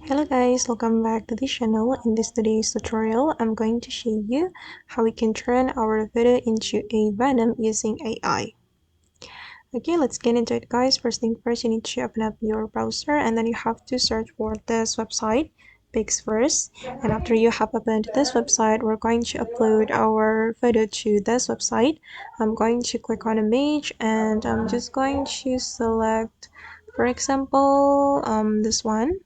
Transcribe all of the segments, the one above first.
Hello guys, welcome back to the channel. In this today's tutorial, I'm going to show you how we can turn our video into a Venom using AI. Okay, let's get into it guys. First thing first, you need to open up your browser and then you have to search for this website, Pics first. And after you have opened this website, we're going to upload our photo to this website. I'm going to click on image and I'm just going to select, for example, this one.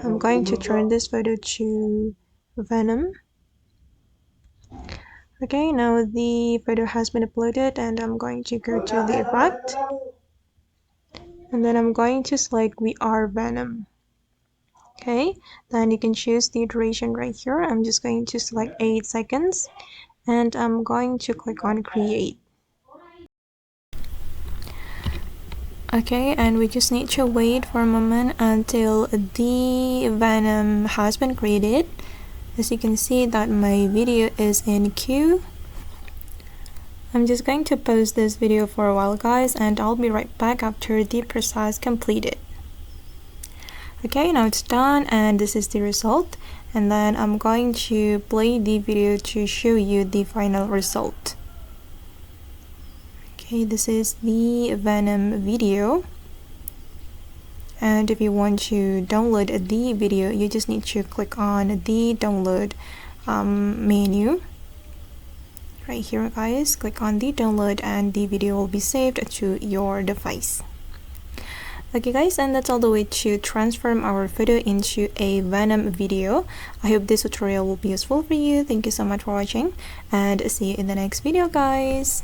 I'm going to turn this photo to Venom. Okay, now the photo has been uploaded and I'm going to go to the effect. And then I'm going to select We Are Venom. Okay, then you can choose the duration right here. I'm just going to select 8 seconds and I'm going to click on create. Okay, and we just need to wait for a moment until the Venom has been created. As you can see that my video is in queue. I'm just going to pause this video for a while guys, and I'll be right back after the process completed. Okay, now it's done and this is the result, and then I'm going to play the video to show you the final result. Okay, this is the Venom video, and if you want to download the video, you just need to click on the download menu right here guys. Click on the download and the video will be saved to your device. Okay guys, and that's all the way to transform our photo into a Venom video. I hope this tutorial will be useful for you. Thank you so much for watching and see you in the next video guys.